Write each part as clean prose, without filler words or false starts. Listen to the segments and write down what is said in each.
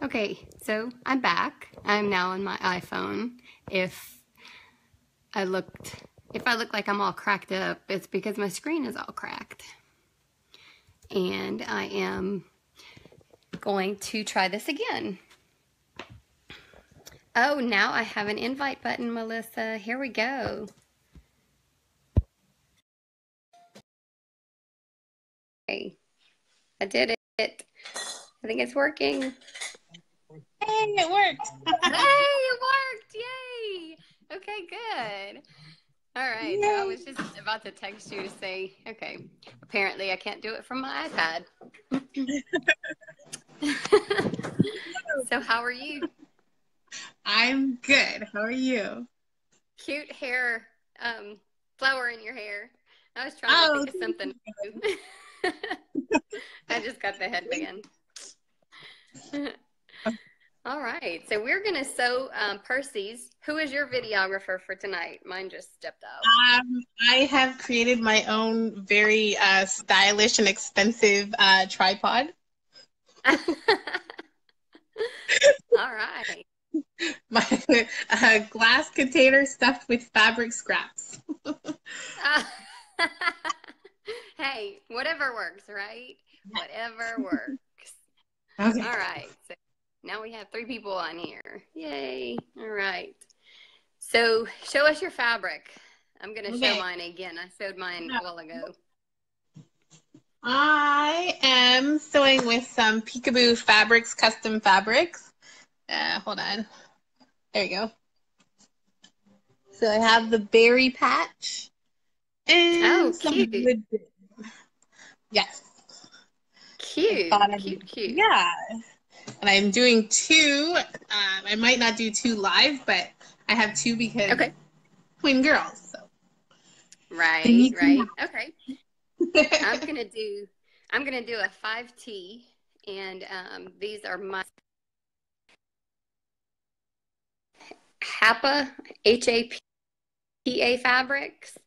Okay, so I'm back. I'm now on my iPhone. If I look like I'm all cracked up, it's because my screen is all cracked. And I am going to try this again. Oh, now I have an invite button, Melissa. Here we go. Okay, I did it. I think it's working. Hey, it worked. Hey, it worked. Yay. Okay, good. All right. Yay. So I was just about to text you to say, okay, apparently I can't do it from my iPad. So how are you? I'm good. How are you? Cute hair, flower in your hair. I was trying to think of something new. I just got the headband. All right, so we're going to sew Percy's. Who is your videographer for tonight? Mine just stepped out. I have created my own very stylish and expensive tripod. All right. My glass container stuffed with fabric scraps. Hey, whatever works, right? Yeah. Whatever works. Okay. All right. So now we have 3 people on here. Yay. All right. So show us your fabric. I'm going to show mine again. I showed mine a while ago. I am sewing with some Peekaboo Fabrics, custom fabrics. Hold on. There you go. So I have the berry patch and some wood. Yes. Cute. Cute. Yeah. And I'm doing 2. I might not do 2 live, but I have 2 because twin girls. So. Right. Okay. I'm gonna do a 5T, and these are my HAPA HAPA fabrics.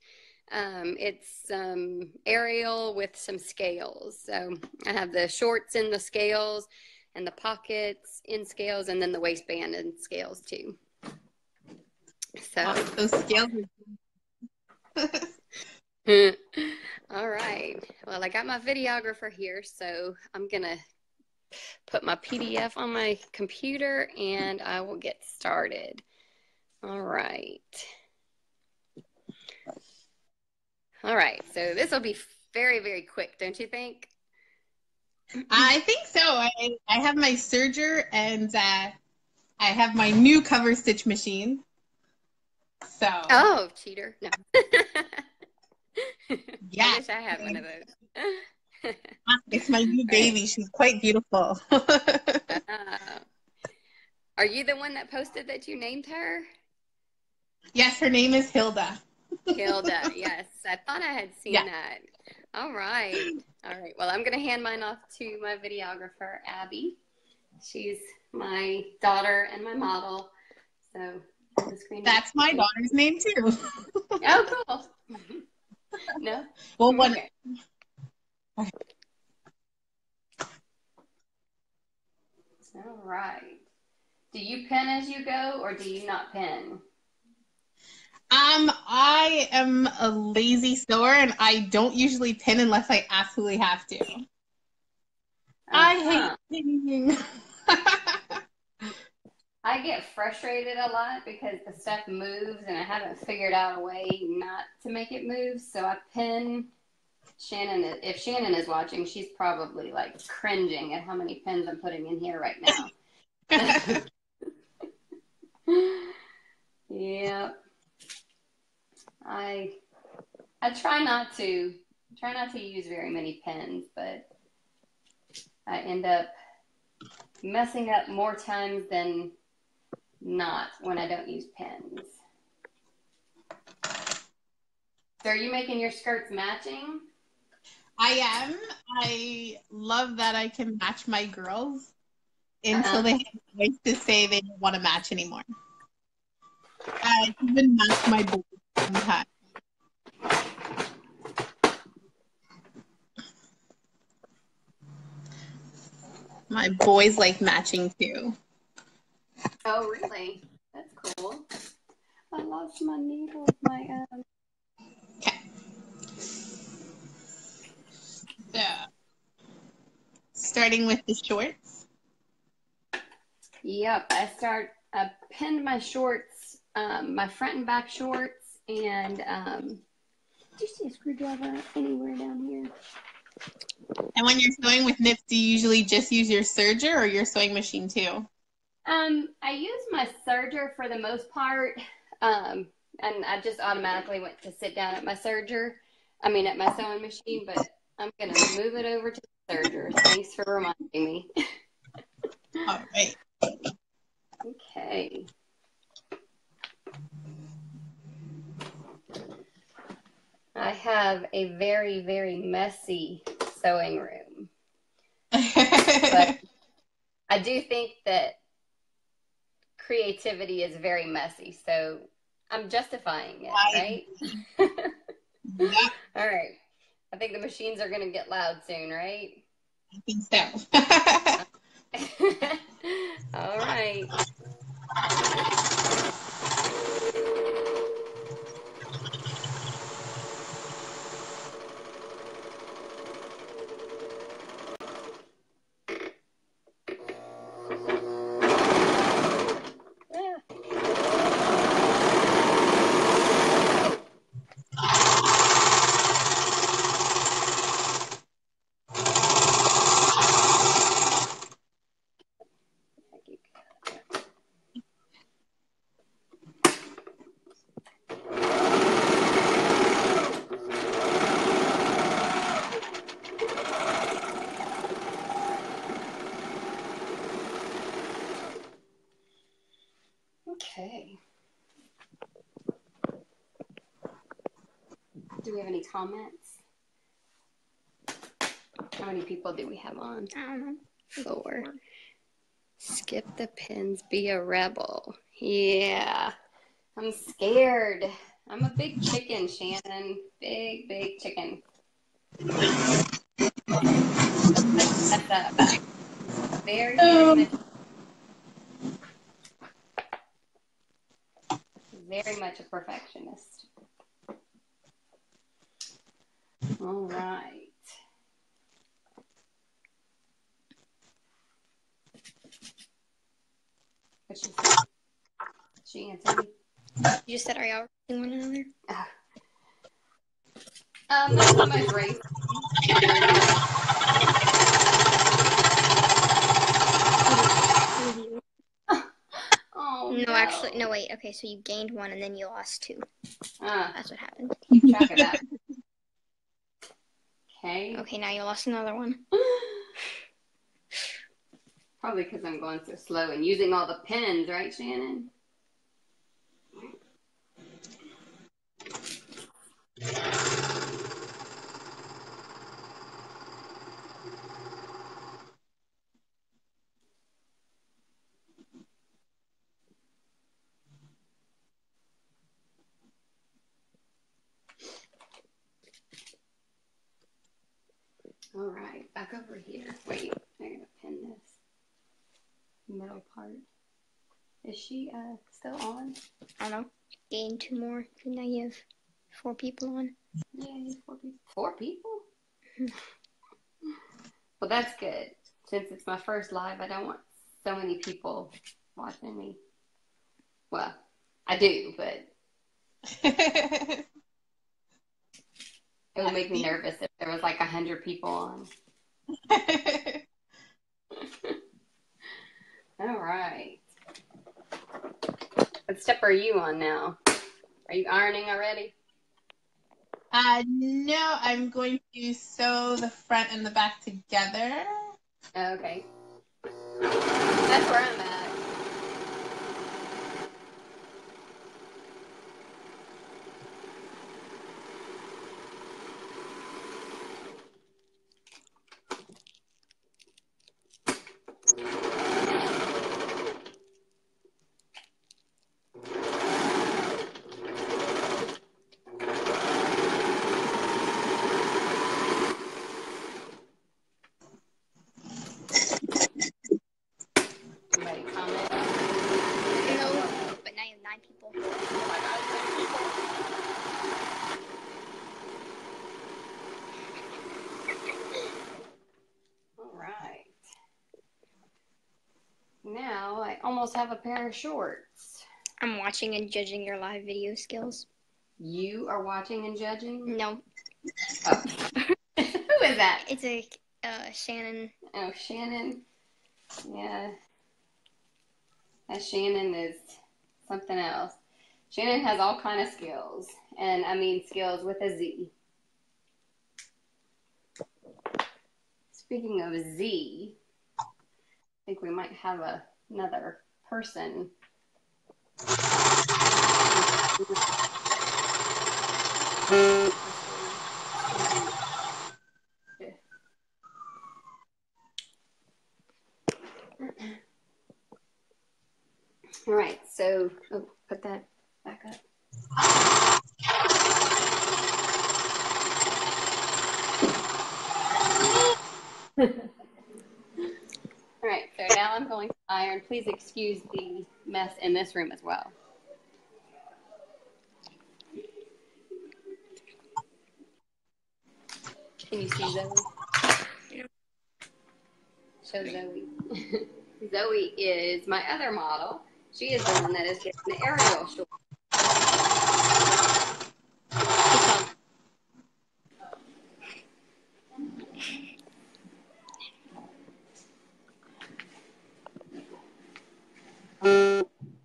It's aerial with some scales. So I have the shorts in the scales and the pockets in scales, and then the waistband in scales too. So those scales all right. Well, I got my videographer here, so I'm gonna put my PDF on my computer and I will get started. All right. All right, so this will be very, very quick, don't you think? I think so. I have my serger and I have my new cover stitch machine. So. Oh, cheater! No. Yeah. I wish I had one of those. It's my new baby. She's quite beautiful. Are you the one that posted that you named her? Yes, her name is Hilda. Hilda, yes. I thought I had seen that. All right. All right. Well, I'm going to hand mine off to my videographer, Abby. She's my daughter and my model. So the screen. That's my daughter's name too. Oh, cool. No? Well, one. Okay. All right. Do you pin as you go, or do you not pin? I am a lazy sewer, and I don't usually pin unless I absolutely have to. I hate pinning. I get frustrated a lot because the stuff moves, and I haven't figured out a way not to make it move. So I pin. Shannon, if Shannon is watching, she's probably like cringing at how many pins I'm putting in here right now. Yeah. I try not to use very many pins, but I end up messing up more times than not when I don't use pins. So are you making your skirts matching? I am. I love that I can match my girls until they have a voice to say they don't want to match anymore. I even match my boys sometimes. My boys like matching too. Oh, really? That's cool. I lost my needles. Okay. So, starting with the shorts. Yep, I pinned my shorts, my front and back shorts, and do you see a screwdriver anywhere down here? And when you're sewing with knits, do you usually just use your serger or your sewing machine too? I use my serger for the most part, and I just automatically went to sit down at my at my sewing machine, but I'm gonna move it over to the serger. Thanks for reminding me. All right. Okay. I have a very, very messy sewing room. But I do think that creativity is very messy, so I'm justifying it, right? Yeah, All right. I think the machines are going to get loud soon, right? I think so. All right. Okay. Do we have any comments? How many people do we have on? I don't know. 4. Skip the pins, be a rebel. Yeah. I'm scared. I'm a big chicken, Shannon. Big, big chicken. That's up. Very, very much a perfectionist. All right. What's she say? She answered me. You just said, are y'all racing one another? Not so much race. Oh, no, actually, no, wait. Okay, so you gained 1 and then you lost 2. That's what happened. Keep track of that. Okay. Okay, now you lost another 1. Probably because I'm going so slow and using all the pins, right, Shannon? All right, back over here. Wait, I'm going to pin this middle part. Is she still on? I don't know. Gain 2 more. So now you have 4 people on. Yay, 4 people. 4 people? Well, that's good. Since it's my first live, I don't want so many people watching me. Well, I do, but it would make me nervous if there was like 100 people on. All right. What step are you on now? Are you ironing already? No, I'm going to sew the front and the back together. Okay. That's where I'm at. almost have a pair of shorts. I'm watching and judging your live video skills. You are watching and judging? No. Oh. Who is that? It's a Shannon. Oh, Shannon. Yeah. Shannon is something else. Shannon has all kind of skills. And I mean skills with a Z. Speaking of Z, I think we might have another person. All right, so put that back up. All right, so now I'm going to iron. Please excuse the mess in this room as well. Can you see Zoe? Show Zoe. Zoe is my other model. She is the one that is getting the aerial short.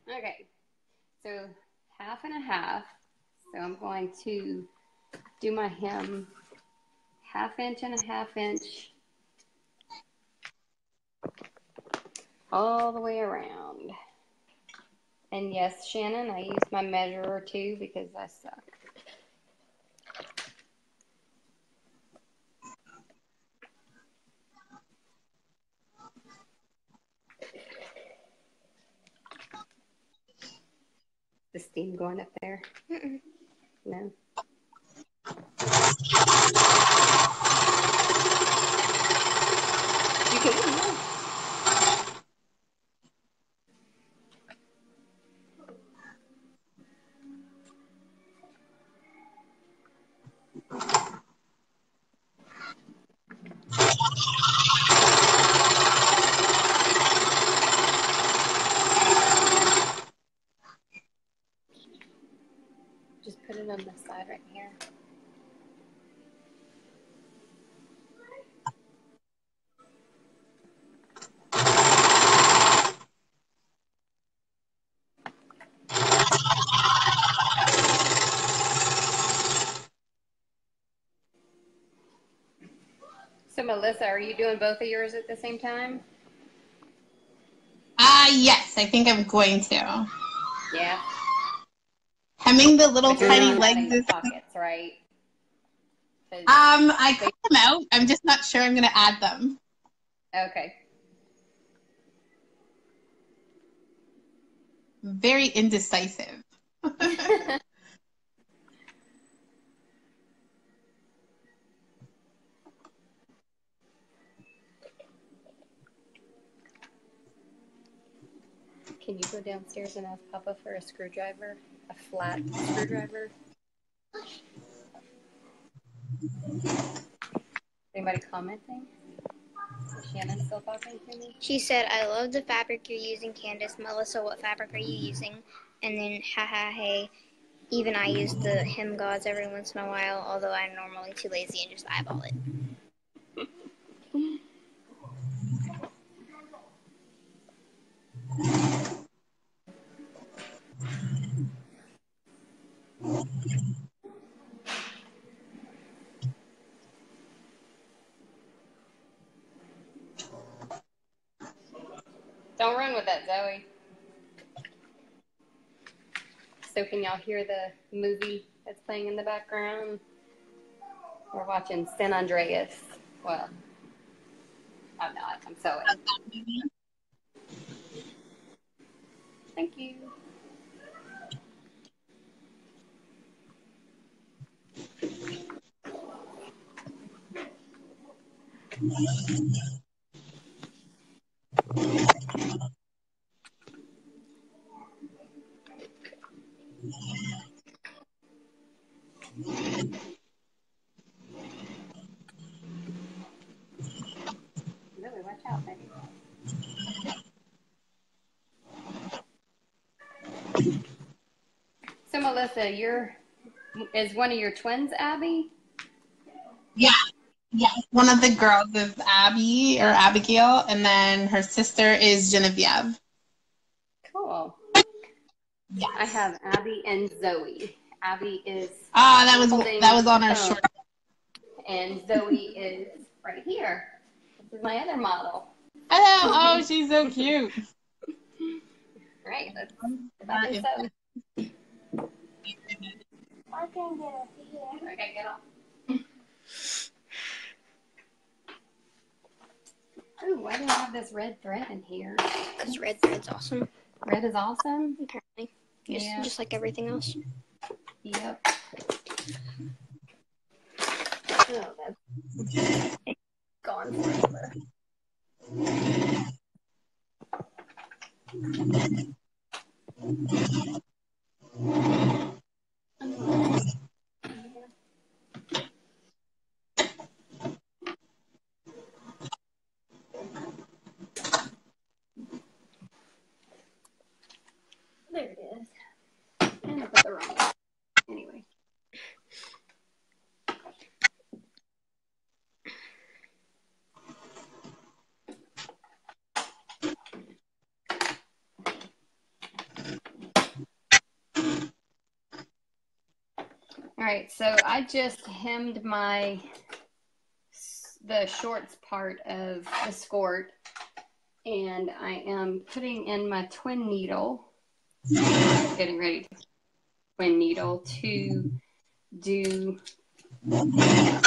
Okay, so half and a half. So I'm going to do my hem 1/2 inch and 1/2 inch all the way around. And yes, Shannon, I used my measurer too because I suck. The steam going up there? Mm-mm. No. You can. Yeah. Just put it on the side right here. So Melissa, are you doing both of yours at the same time? Yes, I think I'm going to. Yeah. Hemming the little tiny Not legs adding the is. pockets, right? I cut them out. I'm just not sure I'm going to add them. Okay. Very indecisive. Can you go downstairs and ask Papa for a screwdriver? A flat screwdriver? Anybody commenting? Is Shannon still talking to me? She said, I love the fabric you're using, Candice. Melissa, what fabric are you using? And then, haha, hey, even I use the hem gauze every once in a while, although I'm normally too lazy and just eyeball it. Don't run with that, Zoe. So can y'all hear the movie that's playing in the background? We're watching San Andreas. Well, I'm not. I'm sewing. Thank you. Zoe, watch out, baby. Melissa, is one of your twins Abby? Yeah. Yeah. One of the girls is Abby or Abigail, and then her sister is Genevieve. Cool. Yes. I have Abby and Zoe. Abby is that was on our short. And Zoe is right here. This is my other model. Hello. Oh, she's so cute. Right. That's Zoe. I can get up here. Okay, get off. Ooh, why do I have this red thread in here? Because red thread's awesome. Red is awesome? Apparently. Yeah. Just like everything else. Yep. Oh, that's gone forever. There it is. And I put the wrong one. Anyway. All right, so I just hemmed the shorts part of the skirt, and I am putting in my twin needle, getting ready to twin needle to do. I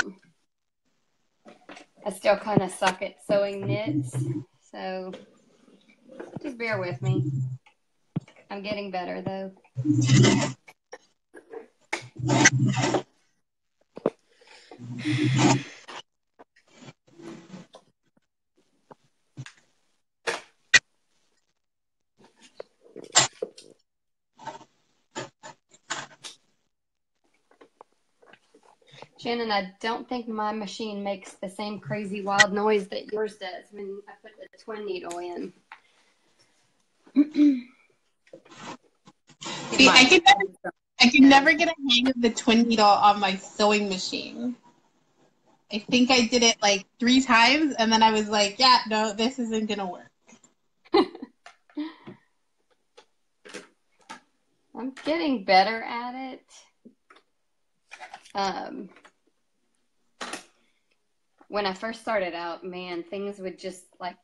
still kind of suck at sewing knits, so just bear with me. I'm getting better though. Shannon, I don't think my machine makes the same crazy wild noise that yours does when I put the twin needle in. See, I can never get a hang of the twin needle on my sewing machine. I think I did it like 3 times, and then I was like, yeah, no, this isn't going to work. I'm getting better at it. When I first started out, man, things would just like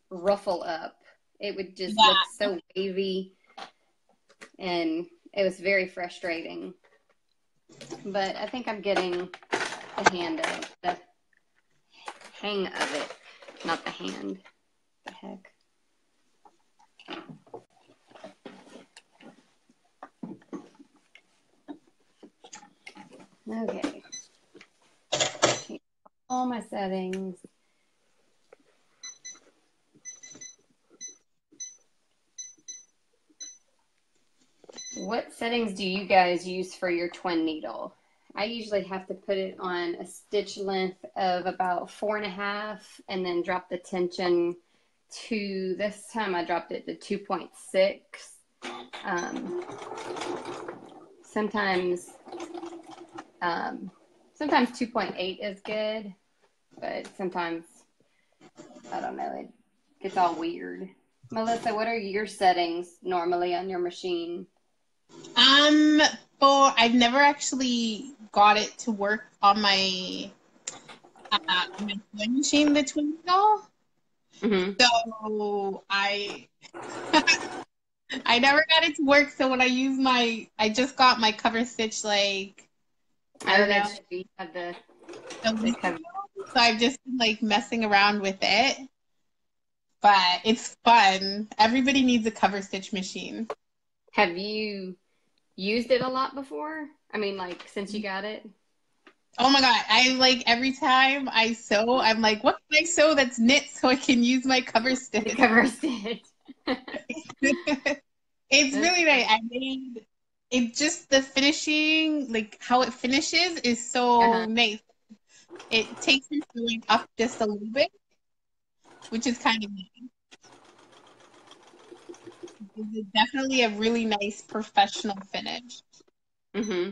ruffle up. It would just look so wavy, and it was very frustrating. But I think I'm getting the hang of it, not the hand. What the heck? Okay. Change all my settings. What settings do you guys use for your twin needle? I usually have to put it on a stitch length of about 4.5 and then drop the tension to, this time I dropped it to 2.6. Sometimes 2.8 is good, but sometimes, I don't know, it gets all weird. Melissa, what are your settings normally on your machine? I've never actually got it to work on my sewing machine, the twin needle. Mm-hmm. So I never got it to work. So when I just got my cover stitch, like, I don't know. You have the cover. So I've just been like messing around with it, but it's fun. Everybody needs a cover stitch machine. Have you used it a lot before? I mean, like, since you got it? Oh my God. I like every time I sew, I'm like, what can I sew that's knit so I can use my cover stitch? The cover stitch. It's really nice. I made it, just the finishing, like how it finishes is so nice. It takes me sewing up just a little bit, which is kind of neat. It's definitely a really nice professional finish. Mm-hmm.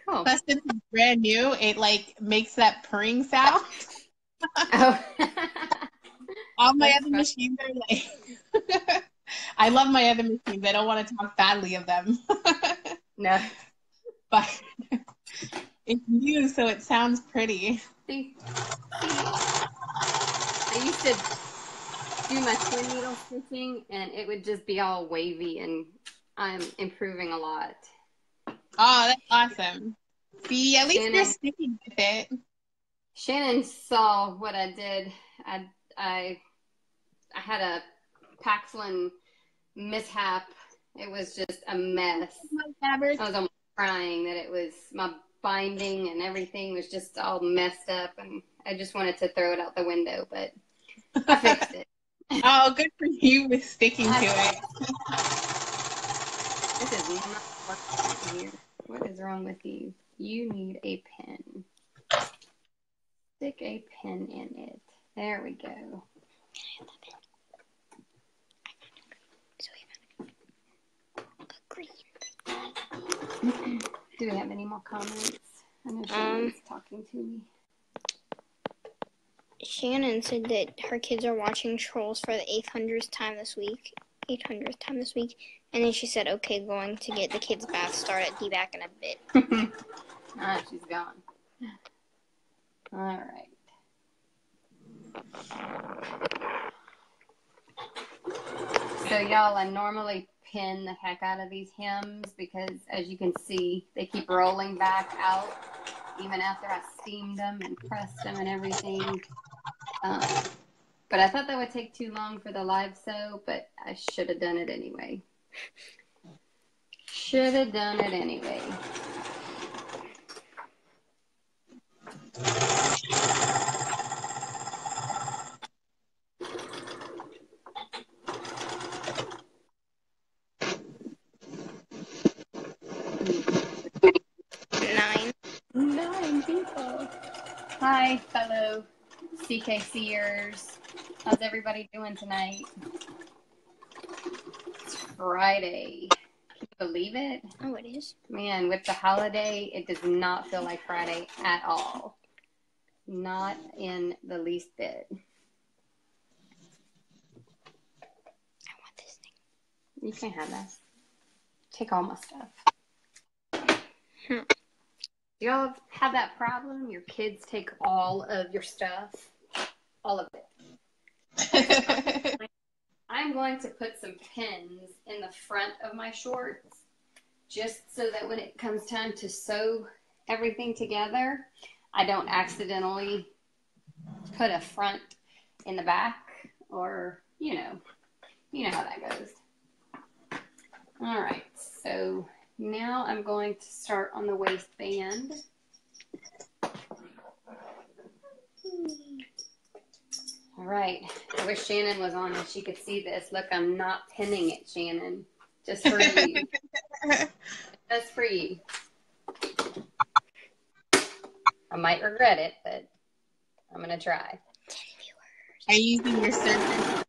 Cool. Plus, since it's brand new, it like makes that purring sound. Oh. All my That's other fun. machines are like, I love my other machines. I don't want to talk badly of them. No. But it's new, so it sounds pretty. See, I used to do my twin needle stitching, and it would just be all wavy, and I'm improving a lot. Oh, that's awesome. See, at least you're Shannon, sticking with it. Shannon saw what I did. I had a Paxlin mishap. It was just a mess. My fabric. I was almost crying that it was my binding and everything was just all messed up, and I just wanted to throw it out the window, but I fixed it. Oh, good for you with sticking to it. This is not working here. What is wrong with you? You need a pen. Stick a pen in it. There we go. Green. Do we have any more comments? I know Shannon's talking to me. Shannon said that her kids are watching Trolls for the 800th time this week. And then she said, okay, going to get the kids' bath started. Be back in a bit. Ah, she's gone. All right. So y'all, I normally pin the heck out of these hems because, as you can see, they keep rolling back out even after I steamed them and pressed them and everything. But I thought that would take too long for the live sew, but I should have done it anyway. Should have done it anyway. Nine people. Hi, fellow CKCers. How's everybody doing tonight? It's Friday. Can you believe it? Oh, it is? Man, with the holiday, it does not feel like Friday at all. Not in the least bit. I want this thing. You can have that. Take all my stuff. Do y'all have that problem? Your kids take all of your stuff? All of it. I'm going to put some pins in the front of my shorts just so that when it comes time to sew everything together, I don't accidentally put a front in the back, or, you know how that goes. All right, so now I'm going to start on the waistband. All right, I wish Shannon was on and she could see this. Look, I'm not pinning it, Shannon, just for you. Just for you. I might regret it, but I'm going to try. Are you using your serger?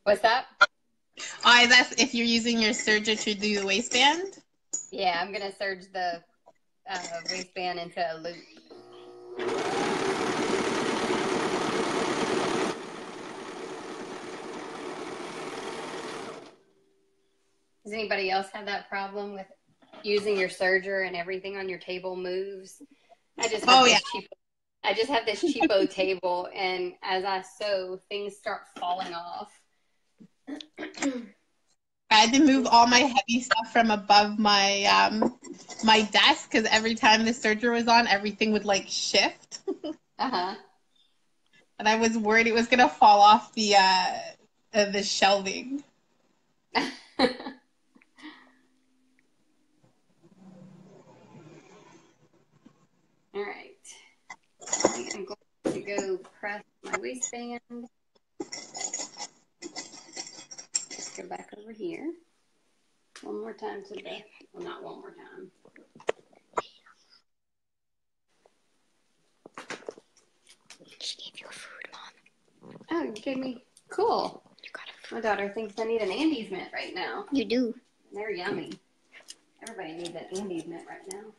What's that? Oh, that's if you're using your serger to do the waistband? Yeah, I'm going to serge the waistband into a loop. Does anybody else have that problem with using your serger and everything on your table moves? I just have this cheapo table, and as I sew, things start falling off. I had to move all my heavy stuff from above my my desk because every time the serger was on, everything would like shift. Uh-huh. And I was worried it was gonna fall off the shelving. All right. I think I'm going to go press my waistband. Let's go back over here. One more time to the, well, not one more time. She gave you a food, Mom. Oh, you gave me, cool. You got a food. My daughter thinks I need an Andes mint right now. You do. They're yummy. Everybody needs that Andes mint right now.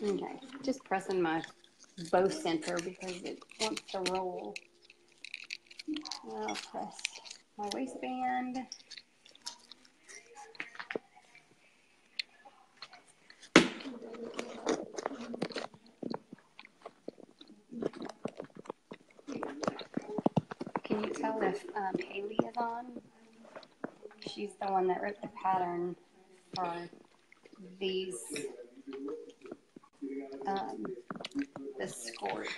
Okay, just pressing my bow center because it wants to roll. I'll press my waistband. Can you tell if Haley is on? She's the one that wrote the pattern for these, the skirt.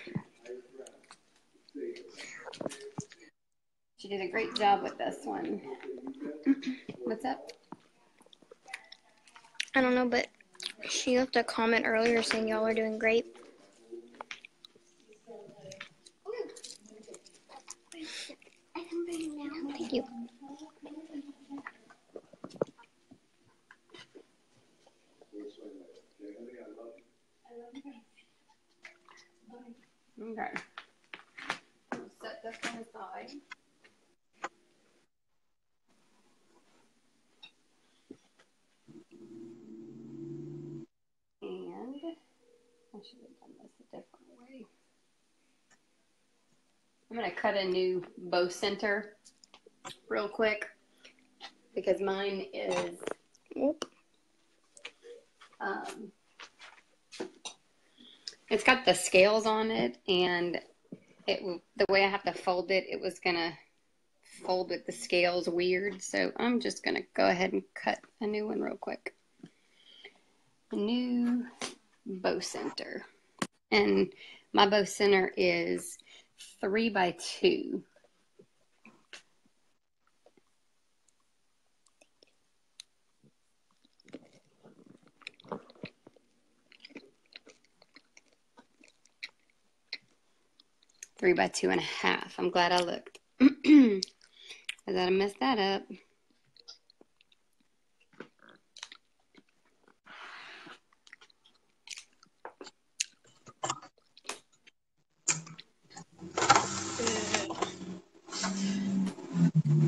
She did a great job with this one. What's up? I don't know, but she left a comment earlier saying y'all are doing great. Thank you. Okay. We'll set this one aside. And I should have done this a different way. I'm going to cut a new bow center real quick because mine is it's got the scales on it, and the way I have to fold it, it was going to fold with the scales weird. So I'm just going to go ahead and cut a new one real quick. A new bow center. And my bow center is 3 by 2. Three by 2.5. I'm glad I looked. Because I messed that up.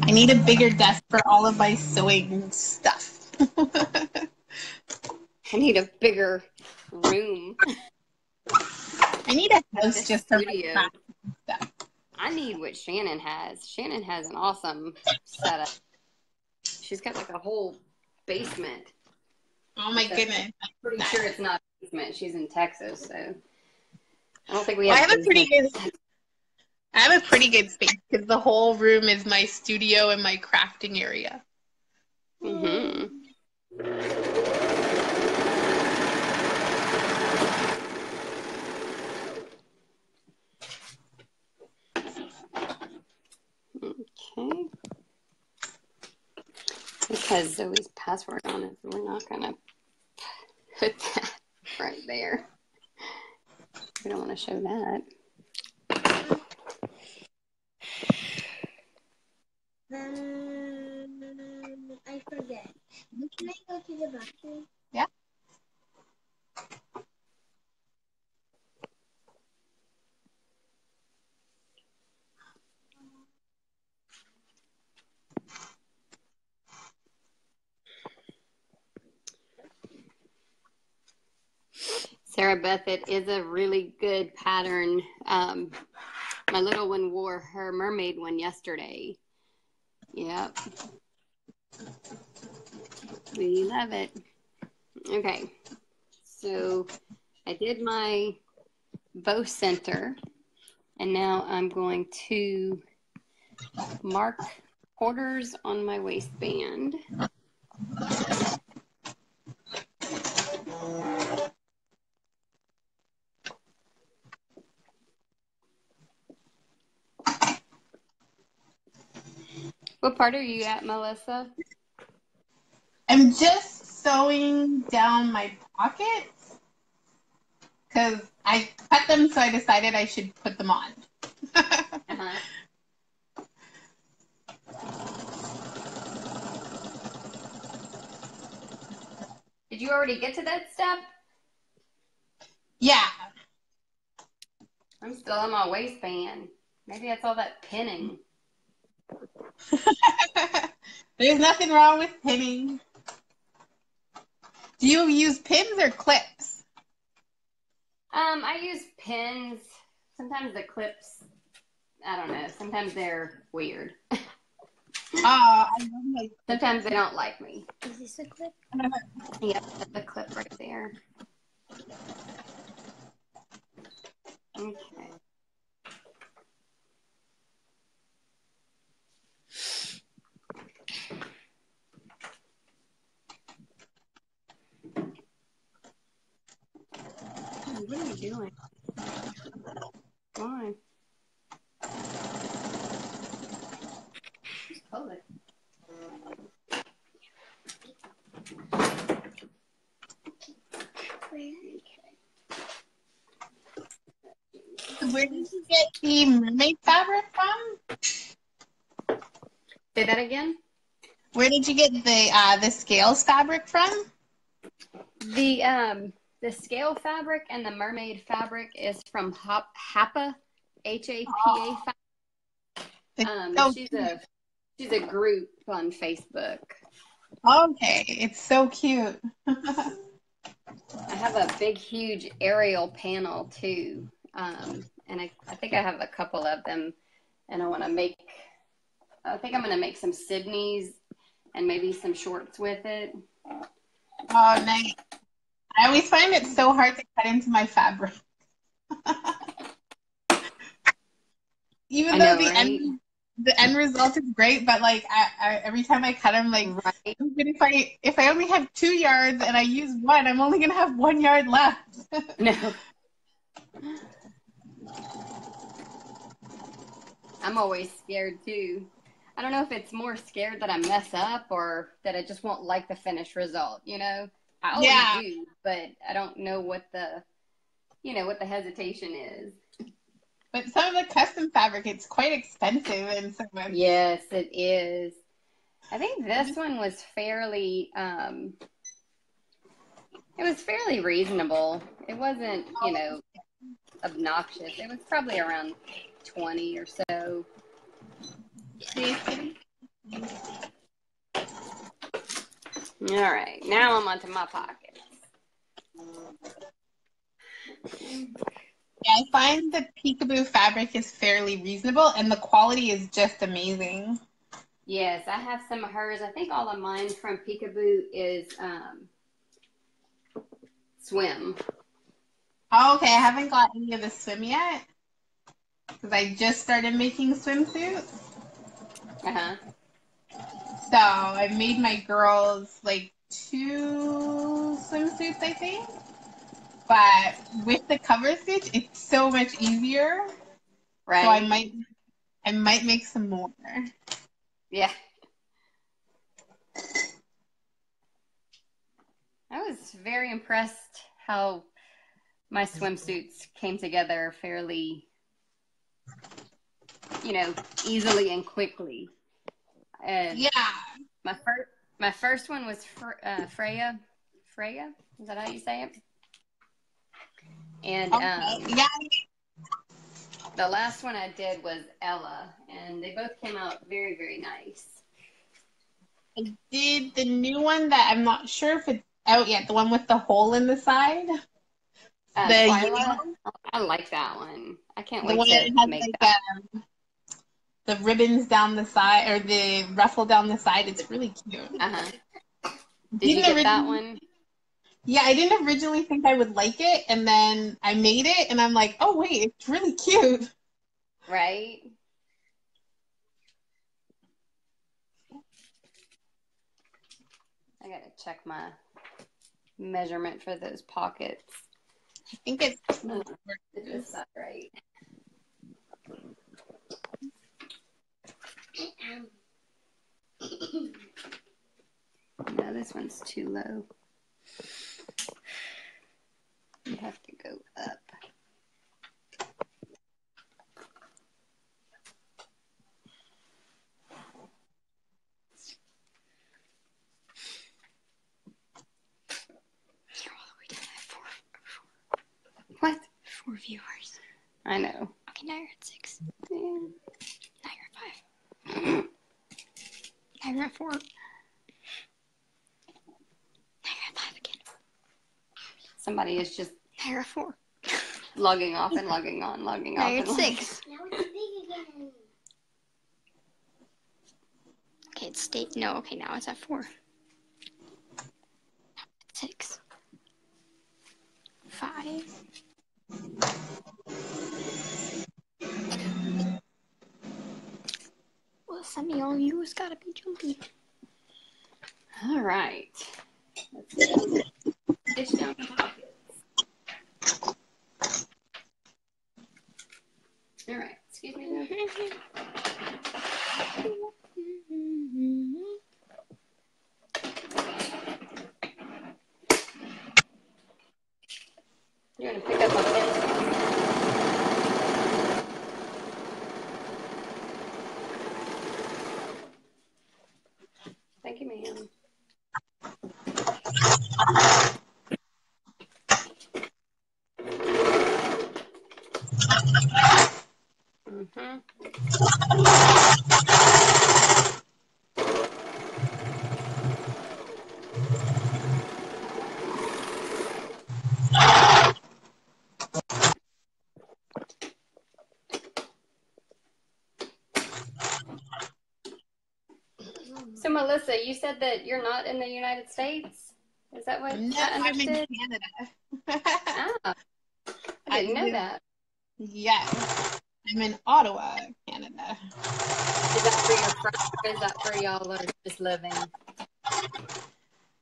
I need a bigger desk for all of my sewing stuff. I need a bigger room. I need a house just for my craft stuff. I need what Shannon has. Shannon has an awesome setup. She's got like a whole basement. Oh my goodness. I'm pretty sure it's not a basement. She's in Texas, so I don't think we Well, have I have a pretty good space because the whole room is my studio and my crafting area. Mm-hmm. Okay. Because Zoe's password on it, so we're not going to put that right there. We don't want to show that. I forget. Can I go to the bathroom? Yeah. Sarah Beth, it is a really good pattern. My little one wore her mermaid one yesterday. Yep. We love it. Okay. So I did my bow center, and now I'm going to mark quarters on my waistband. What part are you at, Melissa? I'm just sewing down my pockets because I cut them, so I decided I should put them on. Uh-huh. Did you already get to that step? Yeah. I'm still on my waistband. Maybe that's all that pinning. There's nothing wrong with pinning. Do you use pins or clips? I use pins. Sometimes the clips, I don't know. Sometimes they're weird. I love my Sometimes they don't like me. Is this a clip? Yep, the clip right there. Okay. What are you doing? Why? Just pull it. Where did you get the mermaid fabric from? Say that again? Where did you get the scales fabric from? The scale fabric and the mermaid fabric is from Hapa, H-A-P-A fabric. She's a group on Facebook. Okay, it's so cute. I have a big, huge aerial panel too, and I think I have a couple of them, and I think I'm gonna make some Sydneys and maybe some shorts with it. Oh, nice. I always find it so hard to cut into my fabric. Even though the end result is great, but like I every time I cut, I'm like, right. if I only have 2 yards and I use one, I'm only gonna have 1 yard left. No. I'm always scared too. I don't know if it's more scared that I mess up or that I just won't like the finished result, you know? I always do, but I don't know what the hesitation is. But some of the custom fabric, it's quite expensive and so much. Yes, it is. I think this one was fairly, it was fairly reasonable. It wasn't, obnoxious. It was probably around 20 or so. All right, now I'm onto my pockets. Yeah, I find the peekaboo fabric is fairly reasonable and the quality is just amazing. Yes, I have some of hers. I think all of mine from Peekaboo is swim. Oh, okay, I haven't got any of the swim yet because I just started making swimsuits. Uh-huh. So I made my girls like 2 swimsuits, I think. But with the cover stitch, it's so much easier. Right. So I might make some more. Yeah. I was very impressed how my swimsuits came together fairly, easily and quickly. And yeah. My first one was Freya. Freya? Is that how you say it? And yeah. The last one I did was Ella, and they both came out very, very nice. I did the new one that I'm not sure if it's out yet, the one with the hole in the side. Twyla? I like that one. I can't wait to make that. The ribbons down the side, or the ruffle down the side, it's really cute. Uh-huh. Did you get that one? Yeah, I didn't originally think I would like it, and then I made it, and I'm like, oh, wait, it's really cute. Right? I gotta check my measurement for those pockets. I think it's just not right. No, this one's too low. You have to go up. What? 4 viewers. I know. Okay, now you're at 6. Yeah. Now you're at 5. Now you're at 4. Now you're at 5 again. Somebody is just Now you're at 4. logging off and logging on, logging Now off you're and at logging 6. Now it's big again. Okay, it's state. No, okay, now it's at 4. 6. 5. Well, Samuel, you has got to be jumpy. All right. Let's go. Dish down the pockets. All right. Excuse me. There. You're gonna pick up my pencil. Thank you, ma'am. Mm-hmm. So, Melissa, you said that you're not in the United States? Is that what No, I I'm in understood? Canada. Ah, I didn't know that. Yes, I'm in Ottawa, Canada. Is that for your friends or is that for y'all are just living?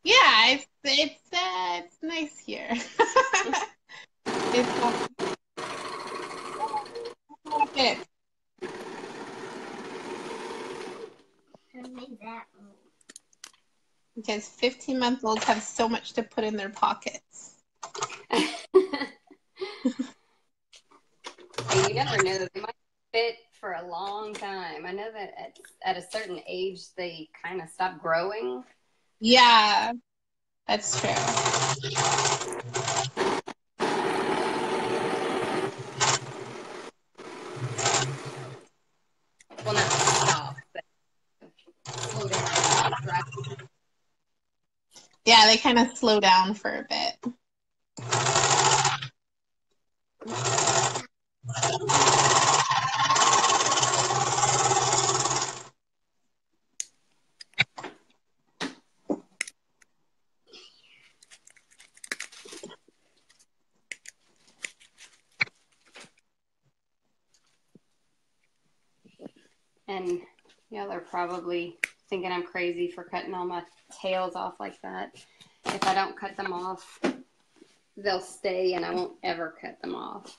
Yeah, it's nice here. It's it. Make that move. Because 15-month-olds have so much to put in their pockets. Hey, you never know. They might fit for a long time. I know that at a certain age, they kind of stop growing. Yeah, that's true. Well, not stop, but slow down. Drive. Yeah, they kind of slow down for a bit. And y'all are probably thinking I'm crazy for cutting all my tails off like that. If I don't cut them off, they'll stay and I won't ever cut them off.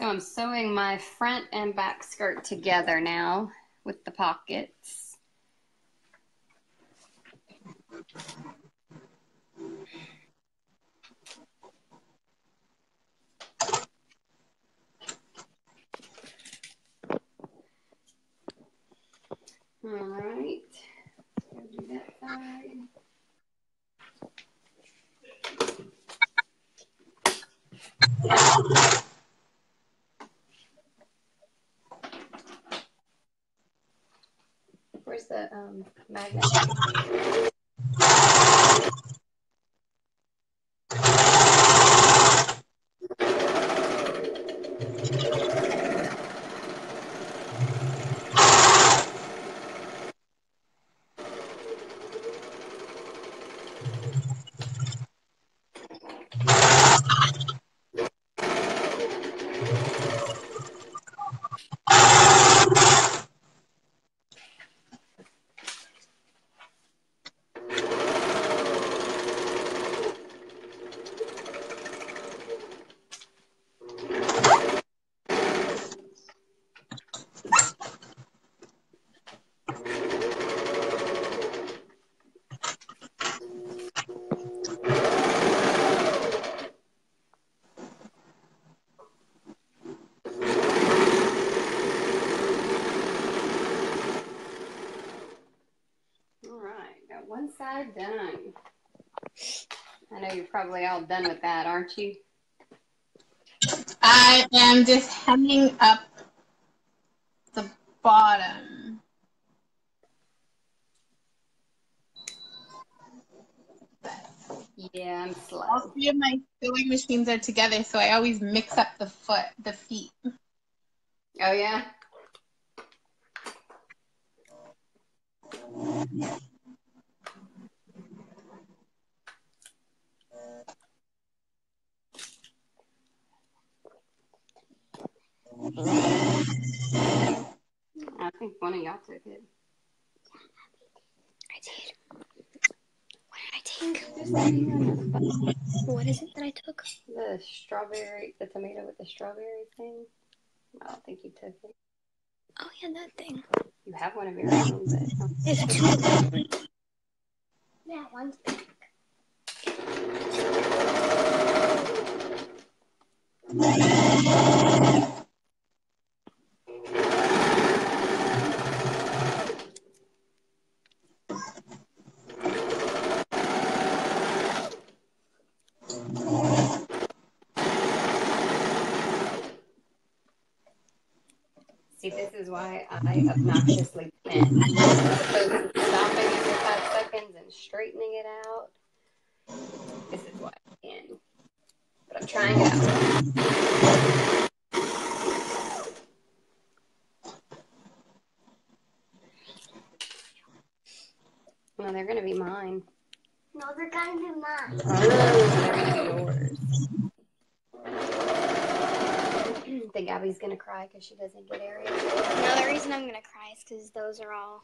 So I'm sewing my front and back skirt together now with the pockets. All right, go do that side. Where's the magnet? I done? I know you're probably all done with that, aren't you? I am just hemming up the bottom. Yeah, I'm All slow. three of my sewing machines are together, so I always mix up the feet. Oh, yeah? I think one of y'all took it. I did. What did I take? Just the thing on What is it that I took? the tomato with the strawberry thing. I don't think you took it. Oh yeah, that thing. You have one of your own, but There's two of them. Yeah, one's pink. see, this is why I obnoxiously pin. As opposed to stopping every 5 seconds and straightening it out. This is why I pin. But I'm trying it out. Well, they're going to be mine. No, they're gonna be mine. Oh, they're going to be yours. I think Abby's going to cry because she doesn't get areas. No, the reason I'm gonna cry is because those are all.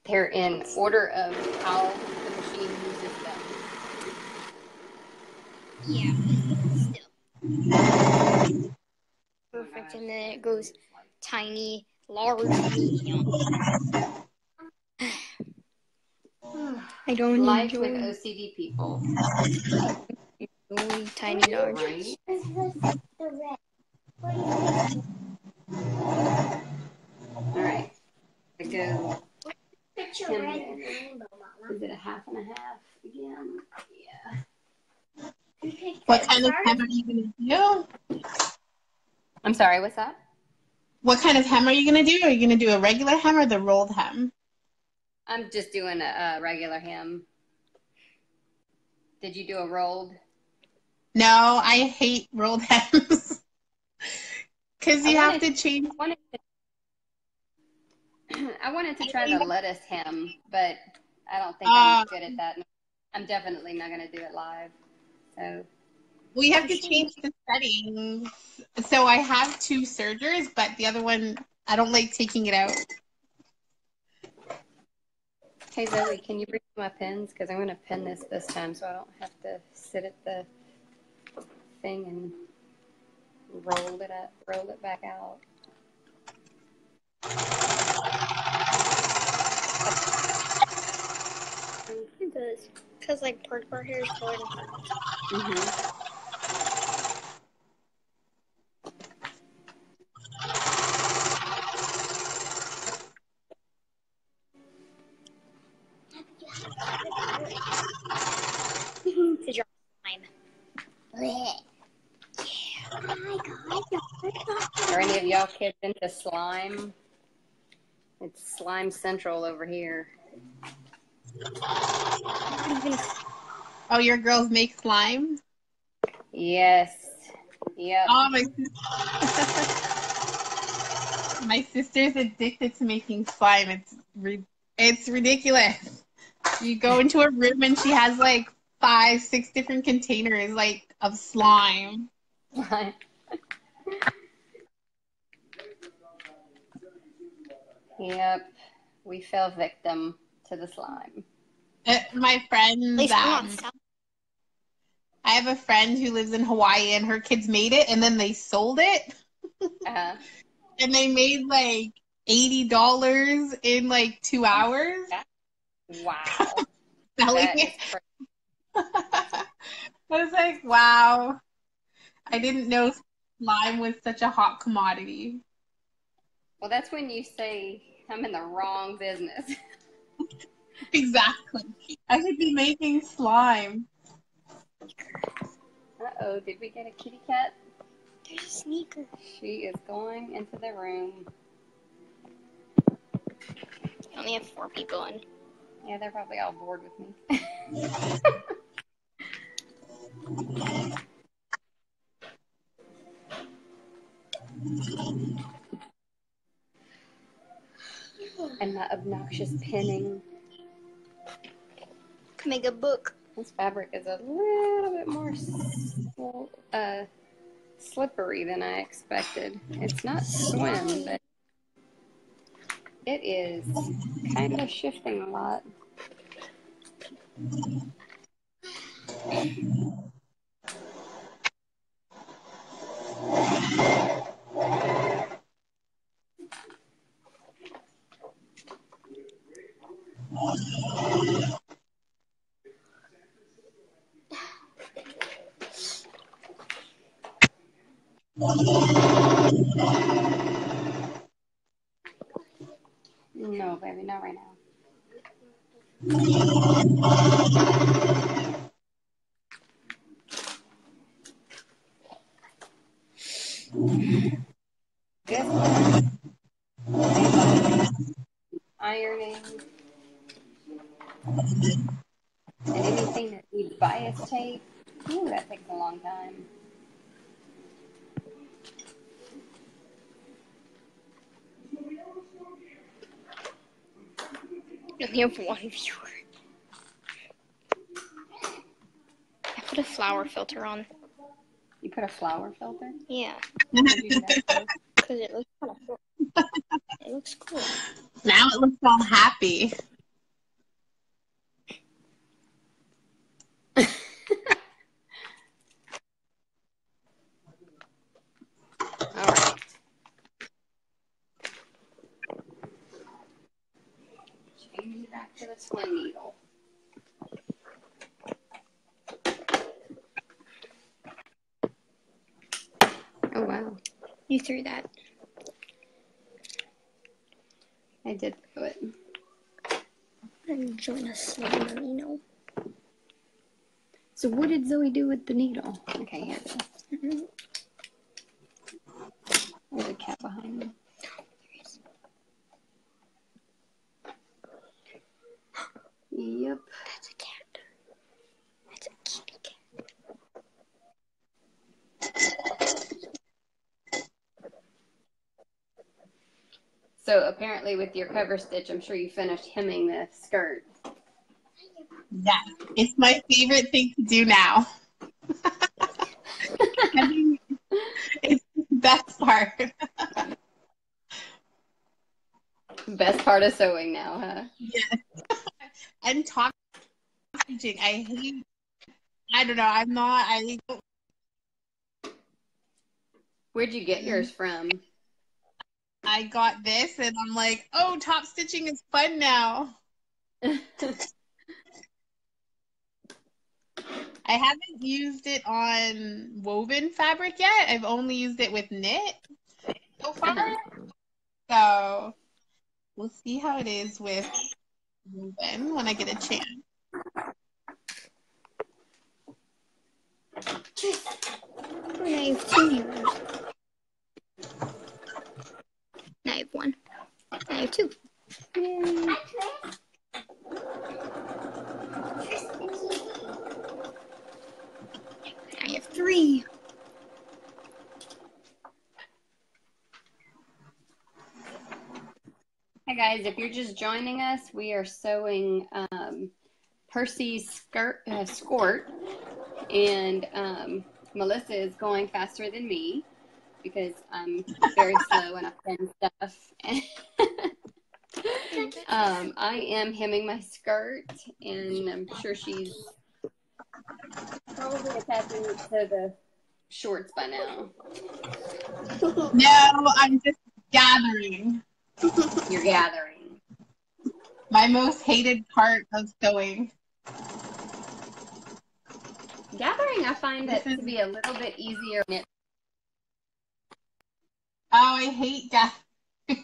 They're in order of how the machine uses them. Yeah. Still. Perfect, and then it goes tiny, large, medium. I don't Life with enjoy OCD people. tiny, large. Right? This is the red. What is this? All right. To go. Picture red and rainbow, Mama. Is it a half and a half again? Yeah. You picked What it kind of first? hem are you going to do? I'm sorry, what's that? What kind of hem are you going to do? Are you going to do a regular hem or the rolled hem? I'm just doing a regular hem. Did you do a rolled? No, I hate rolled hems. Because you have to change. I wanted to try the lettuce hem, but I don't think I'm good at that. I'm definitely not going to do it live. So We have to change the settings. So I have two sergers, but the other one, I don't like taking it out. hey Zoe, can you bring my pins? Because I'm going to pin this time so I don't have to sit at the thing and roll it back out. It does. Because, like, part of our hair is colored in purple. Mm-hmm. To drop slime. Are any of y'all kids into slime? It's slime central over here. Oh, your girls make slime? Yes. Yep. Oh, my sister's addicted to making slime. It's ridiculous. You go into a room and she has like 5, 6 different containers like of slime. Yep. We fell victim to the slime. My friends, I have a friend who lives in Hawaii and her kids made it and then they sold it. Uh-huh. And they made like $80 in like 2 hours. Wow. Selling it. I was like, wow. I didn't know slime was such a hot commodity. Well, that's when you say I'm in the wrong business. Exactly. I should be making slime. Uh-oh, did we get a kitty cat? There's a sneaker. She is going into the room. I only have 4 people in. Yeah, they're probably all bored with me. And the obnoxious pinning. Can make a book. This fabric is a little bit more slippery than I expected. It's not swim, but it is kind of shifting a lot. No, baby, not right now. This one, ironing, and anything that needs bias tape. Ooh, that takes a long time. I only have 1 viewer. I put a flower filter on. You put a flower filter? Yeah. What'd you do that for? Because it looks kind of cool. It looks cool. Now it looks all happy. All right. Change it back to the twin needle. Oh, wow. You threw that. I did throw it. And join us on the needle. So what did Zoe do with the needle? Okay, here it is. There's a cat behind me. Yep. That's a cat. That's a kitty cat. So apparently with your cover stitch, I'm sure you finished hemming the skirt. Yeah, it's my favorite thing to do now. It's the best part. Best part of sewing now, huh? Yes. And top stitching. I don't know, I don't. Where'd you get yours from? I got this and I'm like, oh, top stitching is fun now. I haven't used it on woven fabric yet. I've only used it with knit so far. So we'll see how it is with woven when I get a chance. And I have 2 viewers. Now I have 1. Now I have 2. Yay. I have 3. Hi guys, if you're just joining us, we are sewing Percy's skirt, and Melissa is going faster than me because I'm very slow and I pin stuff. I am hemming my skirt, and I'm sure she's probably attaching it to the shorts by now. No, I'm just gathering. You're gathering. My most hated part of sewing. Gathering, I find it to be a little bit easier. Oh, I hate gathering.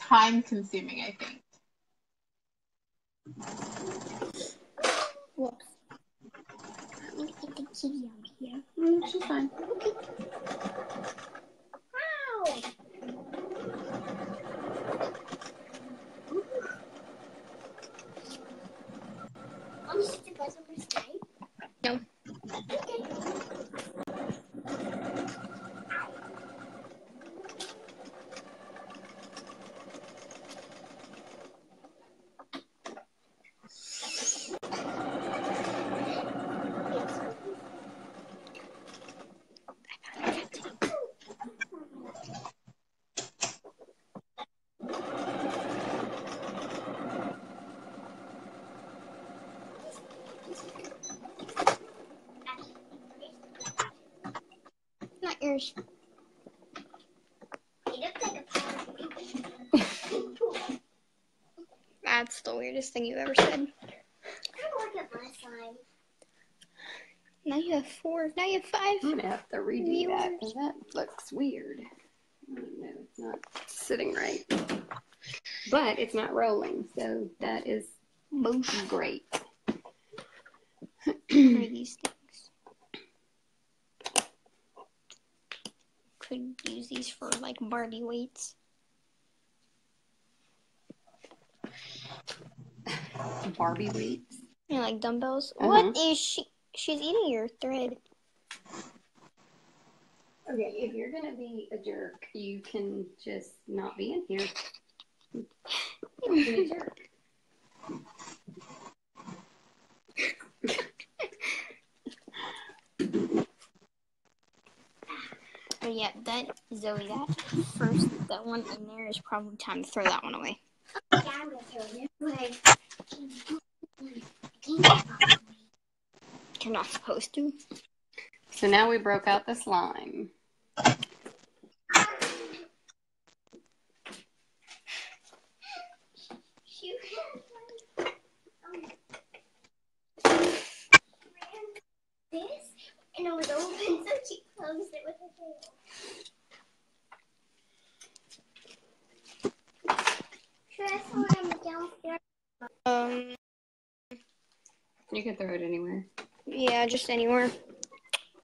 time consuming, I think. Whoops. Let me get the kitty out here. She's fine. Wow. I'm just the best over stay. No. Okay. Not yours. That's the weirdest thing you've ever said. Look at my slime. Now you have 4. Now you have 5. I'm going to have to redo that because that looks weird. I don't know. It's not sitting right. But it's not rolling, so that is great. What are these things? Could use these for like Barbie weights. Barbie weights. You know, like dumbbells. Uh-huh. What is she? She's eating your thread. Okay, if you're going to be a jerk, you can just not be in here. Don't be a jerk. But yeah, that Zoe, that one in there is probably time to throw that one away. Yeah, I'm gonna throw it away. You're not supposed to. So now we broke out the slime. This, and it was open, so she closed it with her tail. Should I throw him downstairs? You can throw it anywhere. Yeah, just anywhere.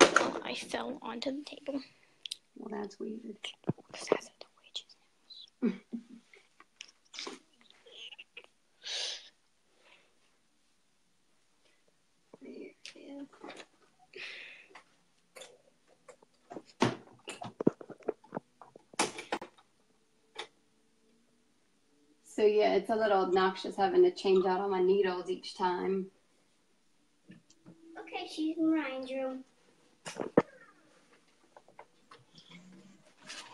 Oh, I fell onto the table. Well, that's weird. Because that's at the witch's house. So yeah, it's a little obnoxious having to change out all my needles each time. Okay, she's in Ryan's room.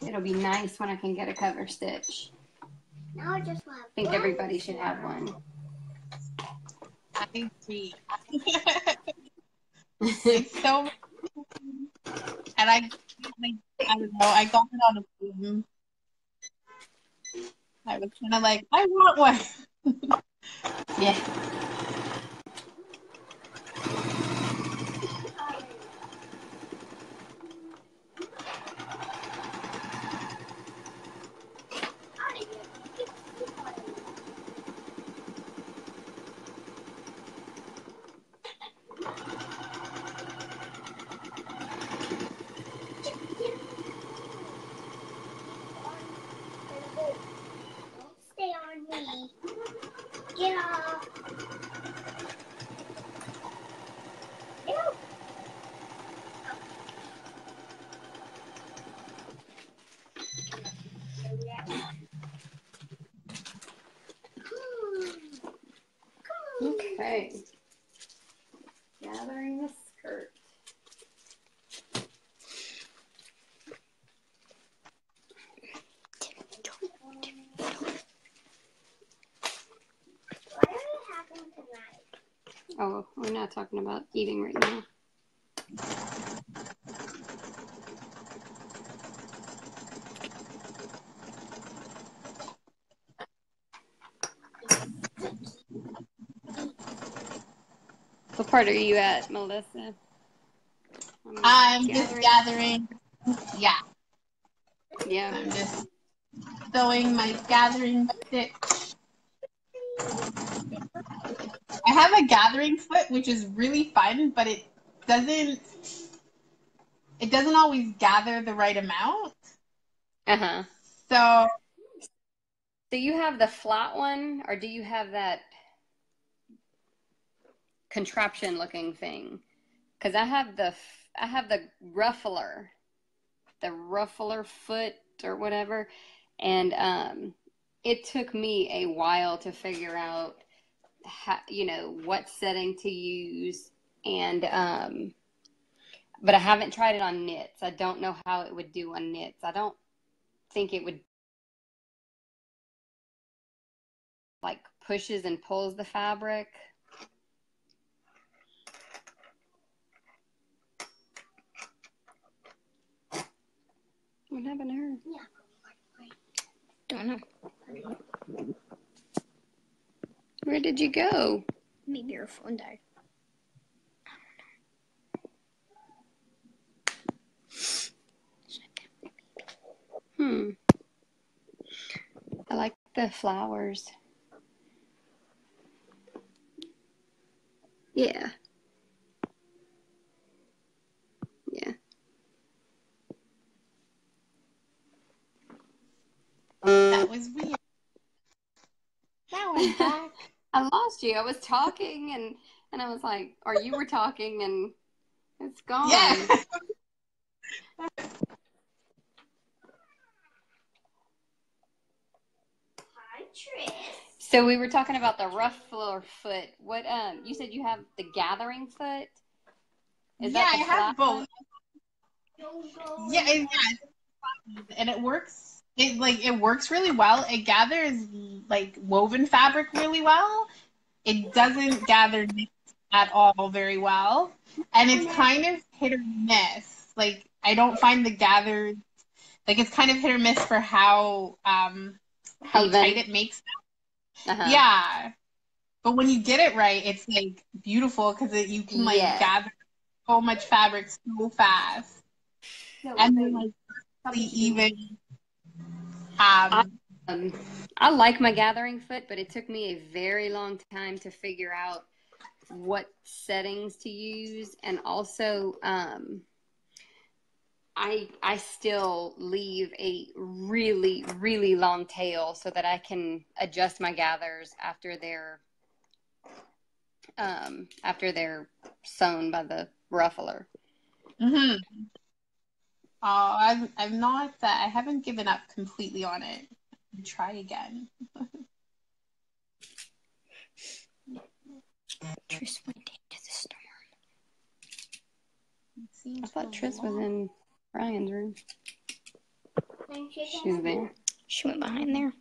It'll be nice when I can get a cover stitch. Now I just want. I think everybody should have one. I agree. It's so, and I don't know, I got it on a whim. I was kind of like, I want one. Yeah. Don't stay on me. Get off. Get off. Okay. Gathering the skirt. Whatever happened tonight? Oh, we're not talking about eating right now. What part are you at, Melissa? I'm just gathering. Yeah. Yeah. I'm just sewing my gathering stitch. I have a gathering foot, which is really fun, but it doesn't always gather the right amount. Uh-huh. So Do you have the flat one, or do you have that contraption looking thing? Because I have the ruffler, the ruffler foot or whatever, and it took me a while to figure out how, what setting to use, and but I haven't tried it on knits. I don't know how it would do on knits. I don't think it would like pushes and pulls the fabric. What happened to her? Don't know. Where did you go? Maybe your phone died. I like the flowers. Yeah. Yeah. that was weird. Now I'm back. I lost you. I was talking and I was like, or you were talking and it's gone. Yeah. Hi, Tris. So we were talking about the ruffler foot. What you said you have the gathering foot? Is that the I have flat both. one? Yeah, and it works. It works really well. It gathers like woven fabric really well. It doesn't gather knits at all very well, and it's kind of hit or miss. Like I don't find the gathered it's kind of hit or miss for how Even? tight it makes them. Uh-huh. Yeah, but when you get it right, it's like beautiful because you can gather so much fabric so fast, and then like really even. I like my gathering foot, but it took me a very long time to figure out what settings to use, and also I still leave a really, really long tail so that I can adjust my gathers after they're sewn by the ruffler. Mm-hmm. Oh, I'm not. I haven't given up completely on it. I'll try again. Tris went into the storm. I thought Tris was in Ryan's room. She was there. She went behind there.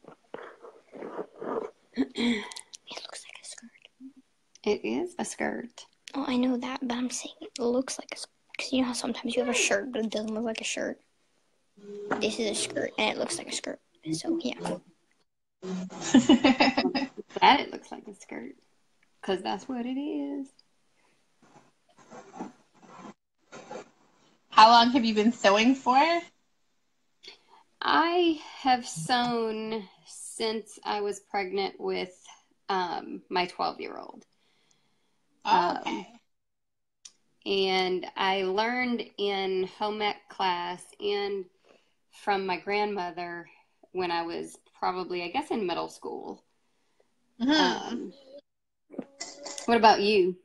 It looks like a skirt. It is a skirt. Oh, I know that, but I'm saying it looks like a skirt. Because you know how sometimes you have a shirt, but it doesn't look like a shirt? This is a skirt, and it looks like a skirt. So, yeah. That it looks like a skirt. Because that's what it is. How long have you been sewing for? I have sewn since I was pregnant with my 12-year-old. Oh, okay. And I learned in home ec class and from my grandmother when I was probably, I guess, in middle school. Mm-hmm. What about you?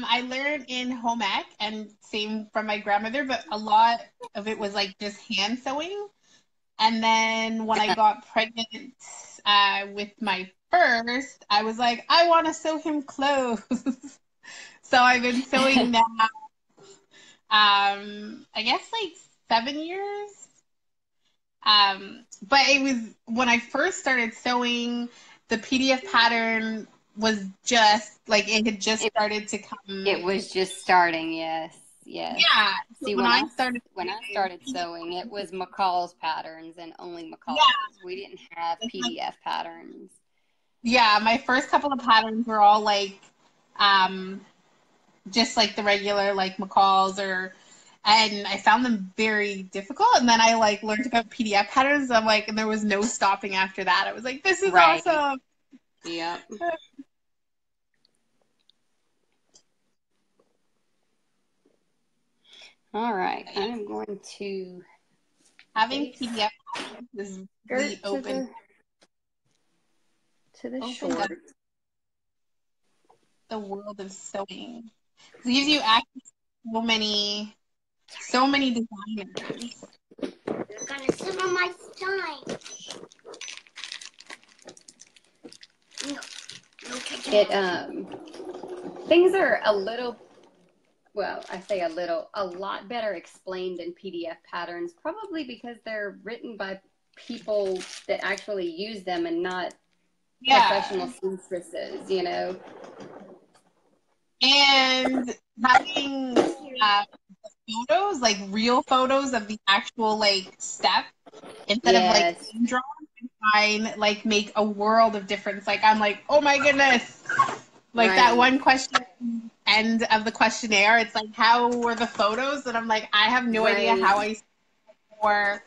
I learned in home ec and same from my grandmother, but a lot of it was like just hand sewing. And then when I got pregnant with my first, I was like, I want to sew him clothes. So I've been sewing now, I guess like 7 years. But it was when I first started sewing, the PDF pattern was just like it had just started to come. It was just starting, yes. Yeah. See, when I started sewing, it was McCall's patterns and only McCall's. Yeah. We didn't have PDF patterns. Yeah, my first couple of patterns were all like, just like the regular like McCall's and I found them very difficult. And then I like learned about PDF patterns. I'm like, and there was no stopping after that. I was like, this is Right. awesome. Yep. All right, I'm going to having PDF patterns is really open to the short. The world of sewing. It gives you access to so many designers. You're gonna sit on my time. No, Things are a little, well, I say a lot better explained in PDF patterns, probably because they're written by people that actually use them and not professional seamstresses, you know. And having photos, like real photos of the actual like step instead of like drawn, like make a world of difference. Like I'm like, oh my goodness. Like that one question end of the questionnaire, it's like, how were the photos? And I'm like, I have no idea how I or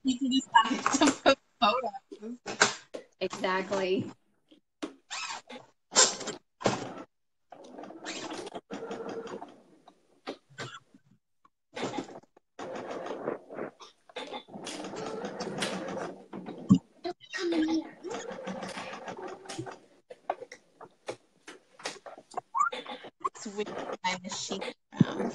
people decide to put photos. Exactly. come in here. Switch my machine around.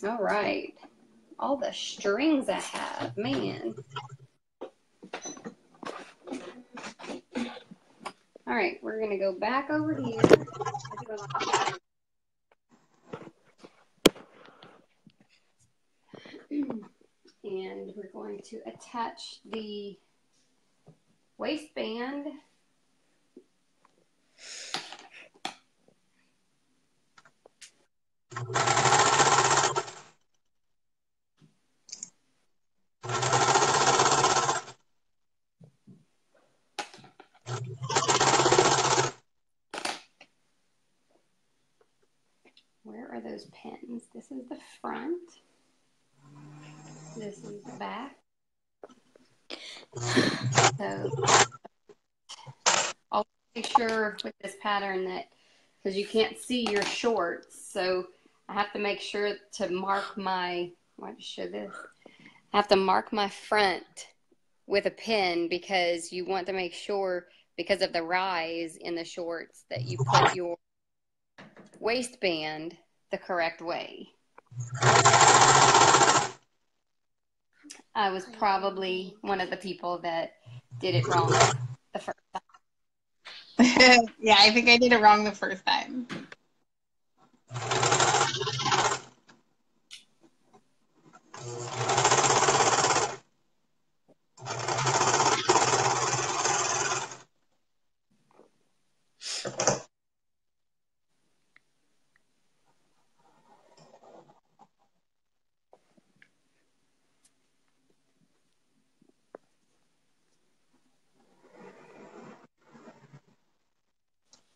All right. All the strings I have, man. All right, we're going to go back over here. And we're going to attach the waistband. Where are those pins? This is the front. This is the back. So I'll make sure with this pattern that, because you can't see your shorts, so I have to make sure to mark my, why just show this? I have to mark my front with a pin because you want to make sure, because of the rise in the shorts, that you put your waistband the correct way. I was probably one of the people that did it wrong the first time. Yeah, I think I did it wrong the first time.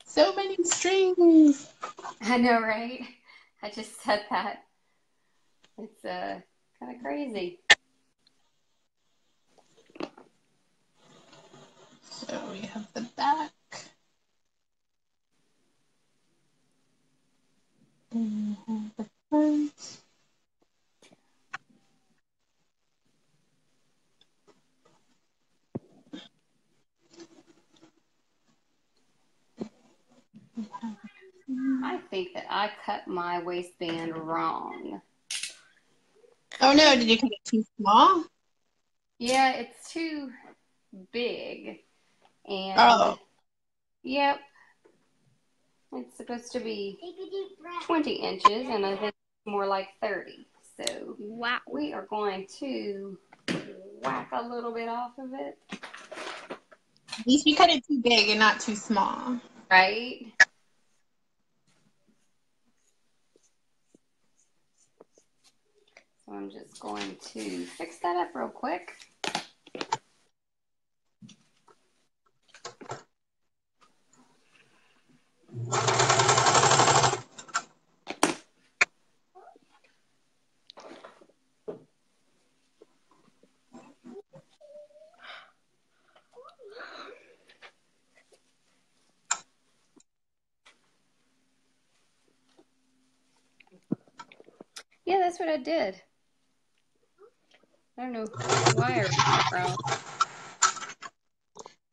So many strings. I know, right? I just said that. It's kind of crazy. So we have the back. And we have the front. I think that I cut my waistband wrong. Oh no, did you cut it too small? Yeah, it's too big. And yep. It's supposed to be Take a deep breath. 20 inches, and I think it's more like 30. So Wow. we are going to whack a little bit off of it. At least you cut it too big and not too small. Right? So I'm just going to fix that up real quick. Yeah, that's what I did. I don't know why or how.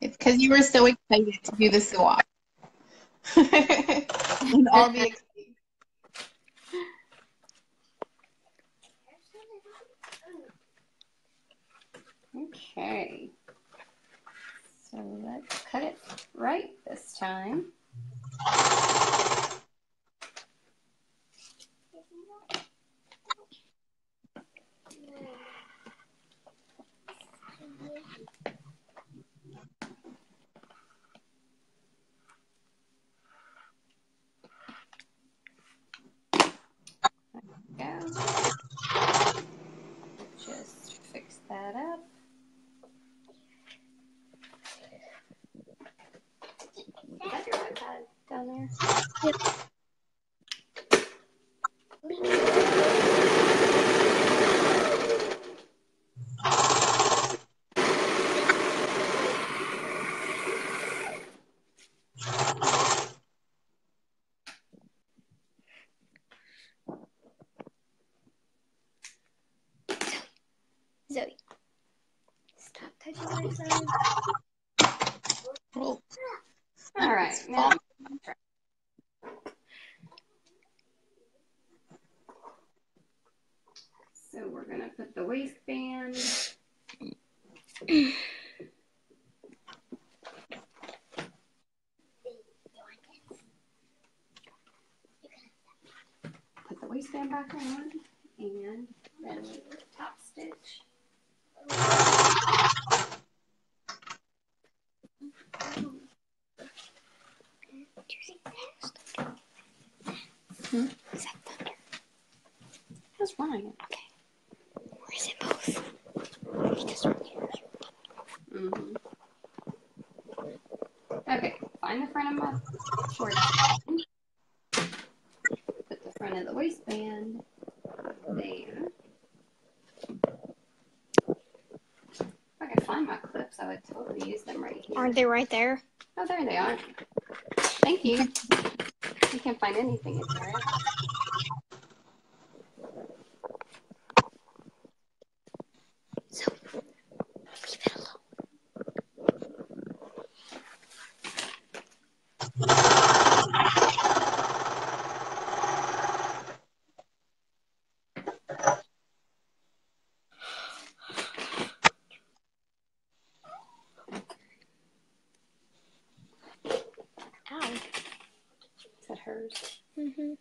It's because you were so excited to do the swap. And all the excitement. Okay. So let's cut it right this time. Go. Just fix that up. Is that your iPad down there? Yep. Zoe, stop touching my phone. Oh, All right. Now, so we're going to put the waistband. Put the waistband back on, and then we will top stitch. Is that thunder? What's wrong? Okay. Or is it both? Because we're here. Mm-hmm. Okay, find the front of my shorts. Put the front of the waistband there. If I could find my clips, I would totally use them right here. Aren't they right there? Oh, there they are. Thank you. You can't find anything in there. So, leave it alone. Ow. Is that hers? Mm-hmm.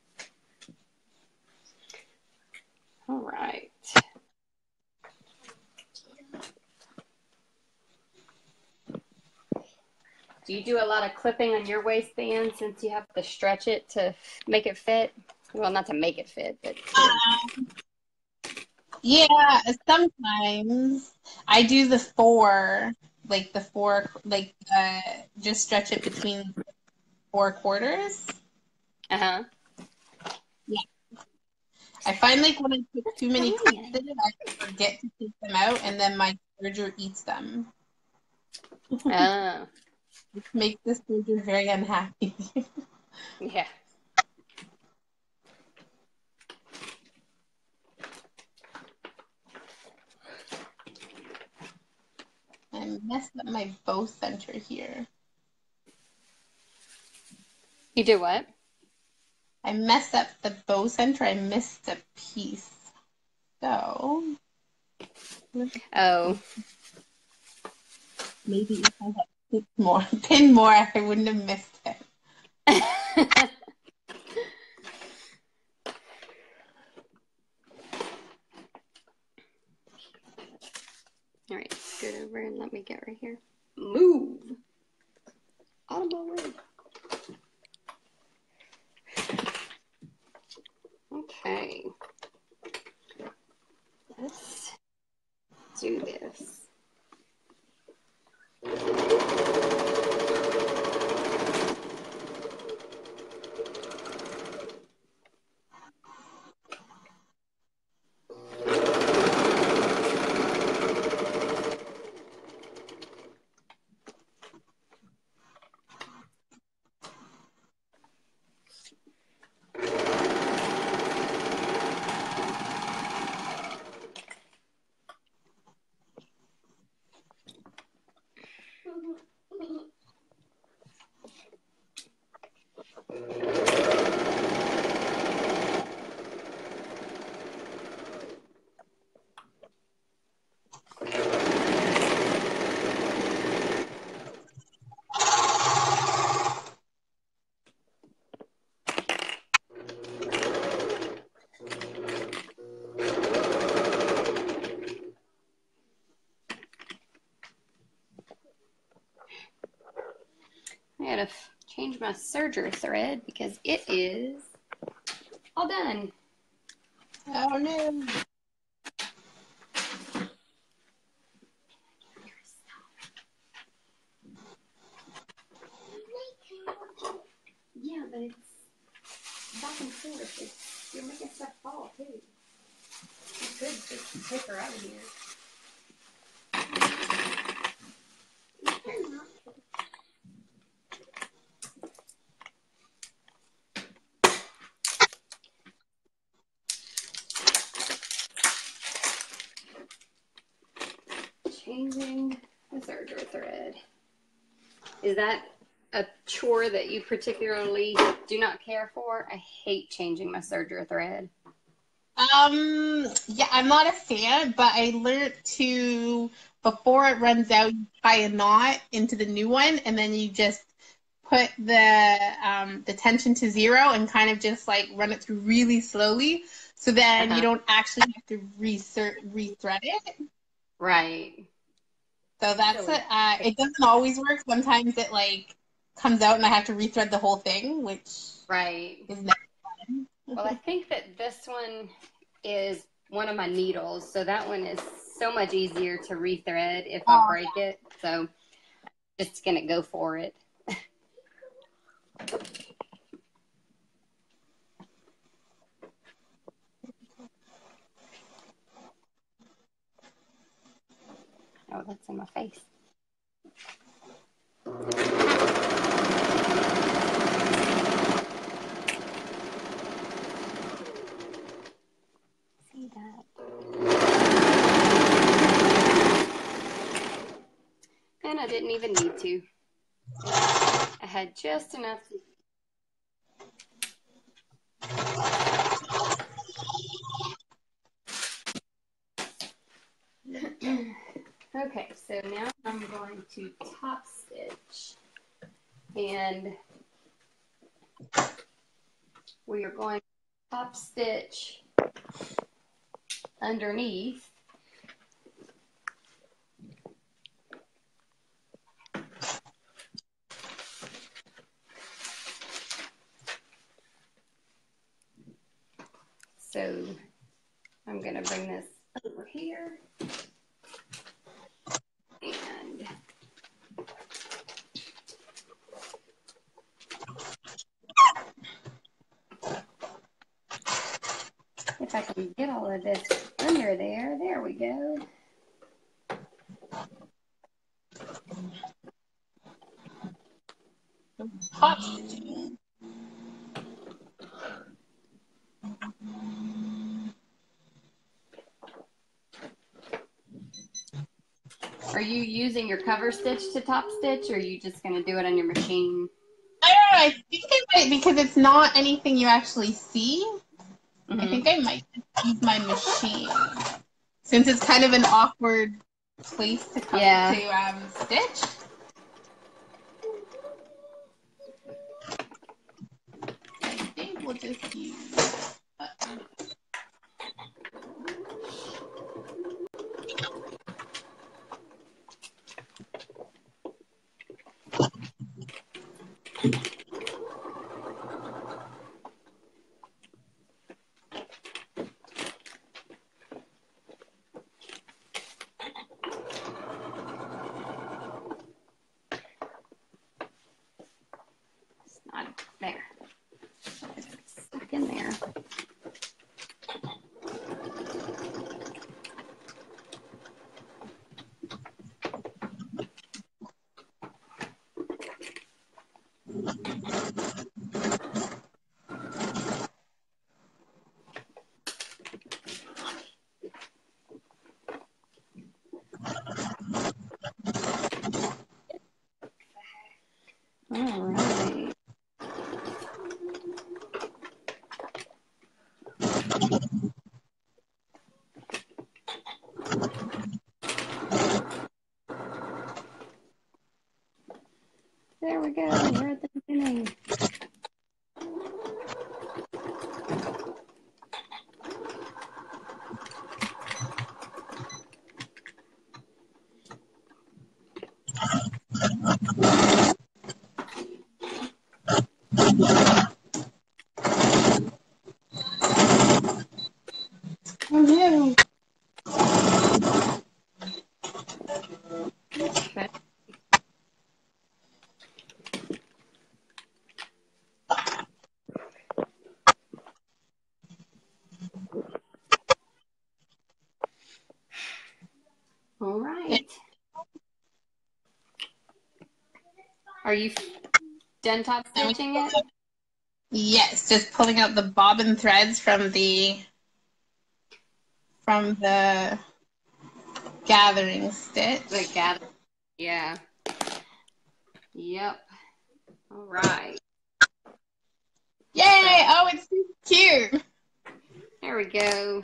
All right. Do you do a lot of clipping on your waistband since you have to stretch it to make it fit? Well, not to make it fit, but yeah, sometimes I do the four, just stretch it between 4 quarters. uh-huh. Yeah. I find like when I put too many clips in it, I forget to take them out, and then my serger eats them. Oh, Which makes the serger very unhappy. yeah. I messed up my bow center here. You do what? I messed up the bow center. I missed a piece. So Oh. maybe if I had pinned more, I wouldn't have missed it. All right, scoot over and let me get right here. Move. Audible word. Okay. Let's do this. I gotta change my serger thread because it is all done. Oh no. Yeah, but it's back and forth. You're making stuff fall too. You could just take her out of here. Changing the serger thread. Is that a chore that you particularly do not care for? I hate changing my serger thread. Yeah, I'm not a fan, but I learned to, before it runs out, you tie a knot into the new one, and then you just put the tension to 0 and kind of just like run it through really slowly, so then you don't actually have to rethread it. Right. So that's it. It doesn't always work. Sometimes it like comes out and I have to rethread the whole thing, which right is never fun. Well, I think that this one is one of my needles, so that one is so much easier to rethread if I break it. So just gonna go for it. Oh, that's in my face. See that? And I didn't even need to. I had just enough. Okay, so now I'm going to top stitch, and we are going to top stitch underneath. So I'm going to bring this over here, and if I can get all of this under there, there we go. Top stitching. Are you using your cover stitch to top stitch, or are you just going to do it on your machine? I don't know. I think I might, because it's not anything you actually see. Mm-hmm. I think I might use my machine, since it's kind of an awkward place to come to stitch. we'll just use... Not there. It's stuck in there. All right. There we go. We're at the beginning. Oh, yeah. Okay. All right. Are you done top stitching it? Yes, just pulling out the bobbin threads from the gathering stitch. The gather. Yeah. Yep. All right. Yay! Oh, it's so cute. There we go.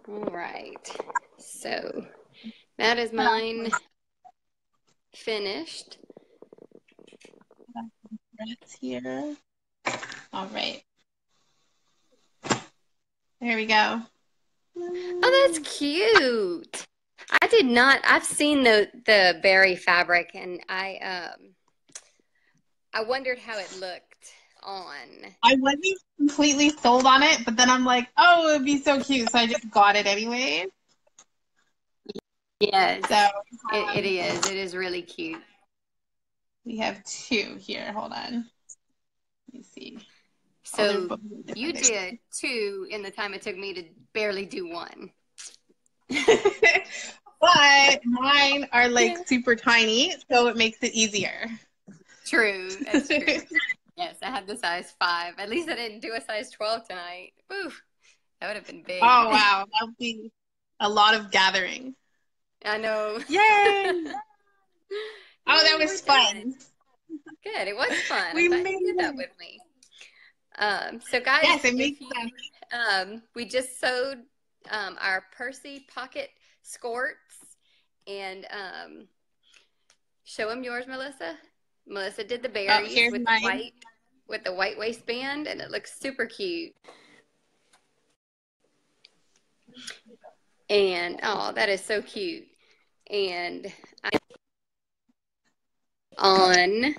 All right. So that is mine finished. Threads here. All right. There we go. Oh, that's cute. I did not. I've seen the berry fabric, and I wondered how it looked on. I wasn't completely sold on it, but then I'm like, oh, it would be so cute, so I just got it anyway. Yes, So it is. It is really cute. we have two here. Hold on. Let me see. So you did two in the time it took me to barely do one. But mine are like super tiny, so it makes it easier. True, that's true. Yes, I had the size 5. At least I didn't do a size 12 tonight. Oof, that would have been big. Oh, wow. That would be a lot of gathering. I know. Yay! Oh, that was fun. Good, it was fun. We I'm glad made you did that it. with me. So guys, Yes, it makes sense. We just sewed our Percy pocket skirts, and show them yours, Melissa. Melissa did the berries Here's with mine. the white waistband, and it looks super cute. And oh, that is so cute. And on.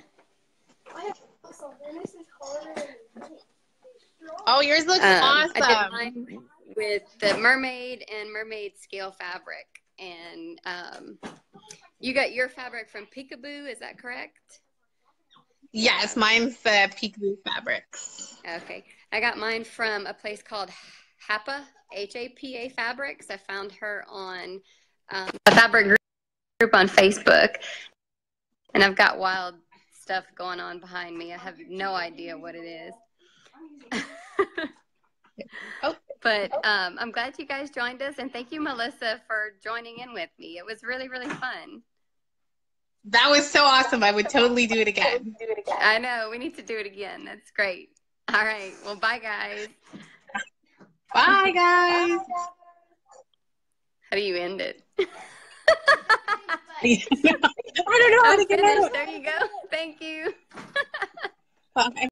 Oh, yours looks awesome. I did mine with the mermaid and mermaid scale fabric. And you got your fabric from Peekaboo, is that correct? Yes, mine's the Peekaboo Fabrics. Okay. I got mine from a place called Hapa, H-A-P-A Fabrics. I found her on a fabric group on Facebook. And I've got wild stuff going on behind me. I have no idea what it is. But I'm glad you guys joined us. And thank you, Melissa, for joining in with me. It was really, really fun. That was so awesome. I would totally do it again. I know. We need to do it again. That's great. All right. Well, bye, guys. Bye, guys. How do you end it? I don't know how to get out. There you go. Thank you. Bye.